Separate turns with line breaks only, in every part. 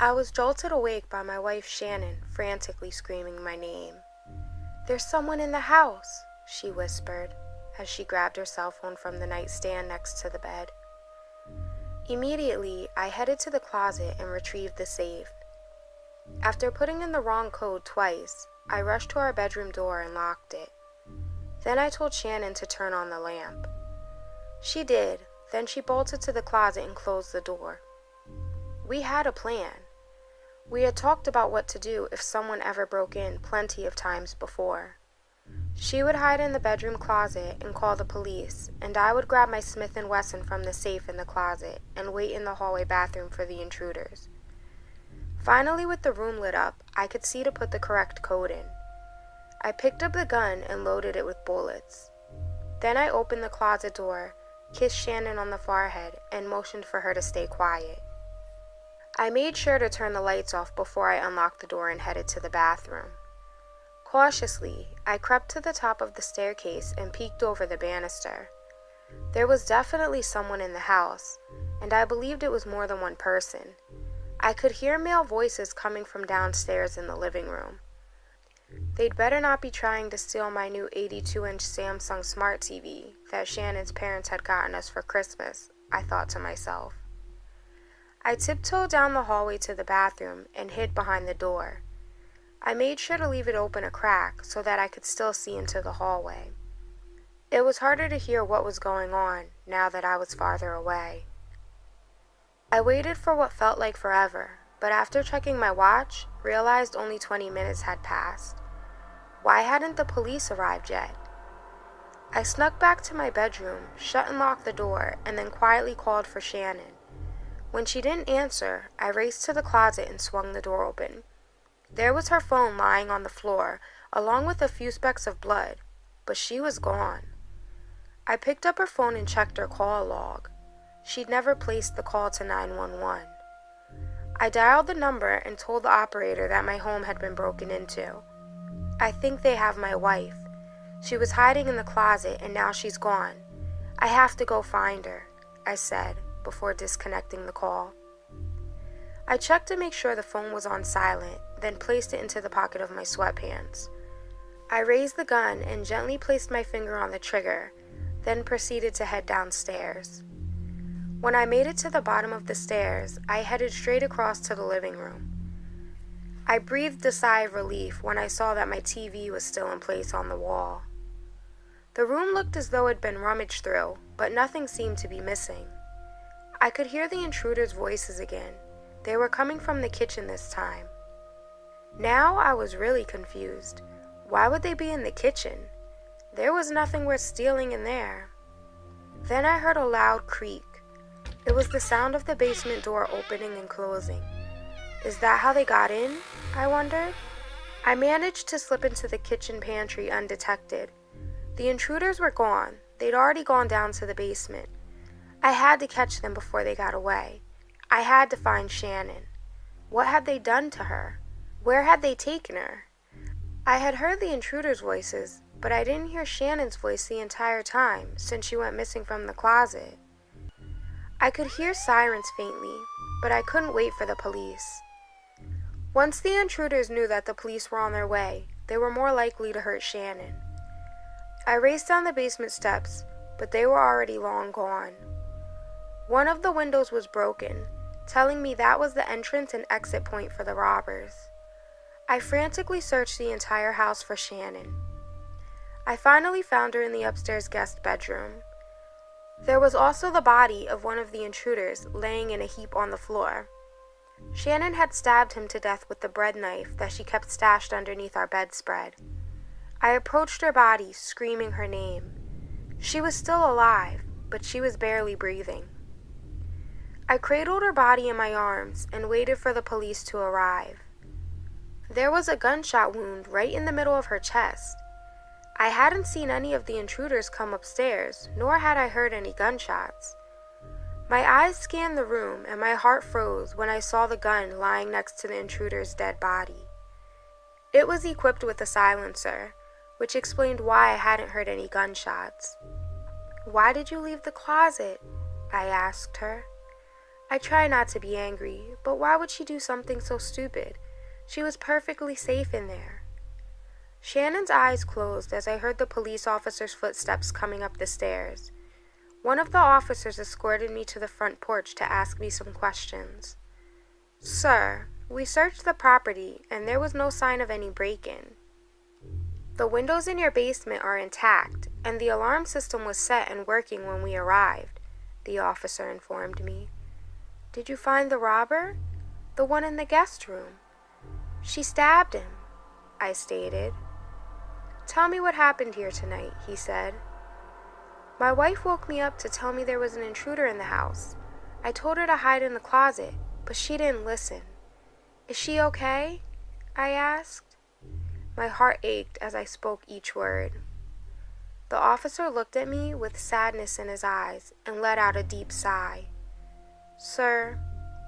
I was jolted awake by my wife Shannon frantically screaming my name. "There's someone in the house," she whispered as she grabbed her cell phone from the nightstand next to the bed. Immediately, I headed to the closet and retrieved the safe. After putting in the wrong code twice, I rushed to our bedroom door and locked it. Then I told Shannon to turn on the lamp. She did, then she bolted to the closet and closed the door. We had a plan. We had talked about what to do if someone ever broke in plenty of times before. She would hide in the bedroom closet and call the police, and I would grab my Smith & Wesson from the safe in the closet and wait in the hallway bathroom for the intruders. Finally, with the room lit up, I could see to put the correct code in. I picked up the gun and loaded it with bullets. Then I opened the closet door, kissed Shannon on the forehead, and motioned for her to stay quiet. I made sure to turn the lights off before I unlocked the door and headed to the bathroom. Cautiously, I crept to the top of the staircase and peeked over the banister. There was definitely someone in the house, and I believed it was more than one person. I could hear male voices coming from downstairs in the living room. They'd better not be trying to steal my new 82-inch Samsung Smart TV that Shannon's parents had gotten us for Christmas, I thought to myself. I tiptoed down the hallway to the bathroom and hid behind the door. I made sure to leave it open a crack so that I could still see into the hallway. It was harder to hear what was going on now that I was farther away. I waited for what felt like forever, but after checking my watch, realized only 20 minutes had passed. Why hadn't the police arrived yet? I snuck back to my bedroom, shut and locked the door, and then quietly called for Shannon. When she didn't answer, I raced to the closet and swung the door open. There was her phone lying on the floor, along with a few specks of blood, but she was gone. I picked up her phone and checked her call log. She'd never placed the call to 911. I dialed the number and told the operator that my home had been broken into. "I think they have my wife. She was hiding in the closet and now she's gone. I have to go find her," I said before disconnecting the call. I checked to make sure the phone was on silent, then placed it into the pocket of my sweatpants. I raised the gun and gently placed my finger on the trigger, then proceeded to head downstairs. When I made it to the bottom of the stairs, I headed straight across to the living room. I breathed a sigh of relief when I saw that my TV was still in place on the wall. The room looked as though it had been rummaged through, but nothing seemed to be missing. I could hear the intruders' voices again. They were coming from the kitchen this time. Now I was really confused. Why would they be in the kitchen? There was nothing worth stealing in there. Then I heard a loud creak. It was the sound of the basement door opening and closing. Is that how they got in? I wondered. I managed to slip into the kitchen pantry undetected. The intruders were gone. They'd already gone down to the basement. I had to catch them before they got away. I had to find Shannon. What had they done to her? Where had they taken her? I had heard the intruders' voices, but I didn't hear Shannon's voice the entire time since she went missing from the closet. I could hear sirens faintly, but I couldn't wait for the police. Once the intruders knew that the police were on their way, they were more likely to hurt Shannon. I raced down the basement steps, but they were already long gone. One of the windows was broken, telling me that was the entrance and exit point for the robbers. I frantically searched the entire house for Shannon. I finally found her in the upstairs guest bedroom. There was also the body of one of the intruders laying in a heap on the floor. Shannon had stabbed him to death with the bread knife that she kept stashed underneath our bedspread. I approached her body, screaming her name. She was still alive, but she was barely breathing. I cradled her body in my arms and waited for the police to arrive. There was a gunshot wound right in the middle of her chest. I hadn't seen any of the intruders come upstairs, nor had I heard any gunshots. My eyes scanned the room and my heart froze when I saw the gun lying next to the intruder's dead body. It was equipped with a silencer, which explained why I hadn't heard any gunshots. "Why did you leave the closet?" I asked her. I try not to be angry, but why would she do something so stupid? She was perfectly safe in there. Shannon's eyes closed as I heard the police officer's footsteps coming up the stairs. One of the officers escorted me to the front porch to ask me some questions. "Sir, we searched the property and there was no sign of any break-in. The windows in your basement are intact and the alarm system was set and working when we arrived," the officer informed me. "Did you find the robber? The one in the guest room?" "She stabbed him," I stated. "Tell me what happened here tonight," he said. "My wife woke me up to tell me there was an intruder in the house. I told her to hide in the closet, but she didn't listen." "Is she okay?" I asked. My heart ached as I spoke each word. The officer looked at me with sadness in his eyes and let out a deep sigh. "Sir,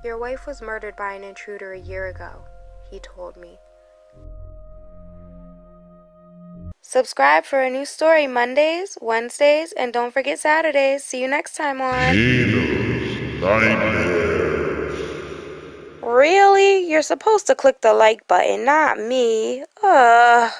your wife was murdered by an intruder a year ago," he told me. Subscribe for a new story Mondays, Wednesdays, and don't forget Saturdays. See you next time on
Nina's Nightmares.
Really? You're supposed to click the like button, not me. Ugh.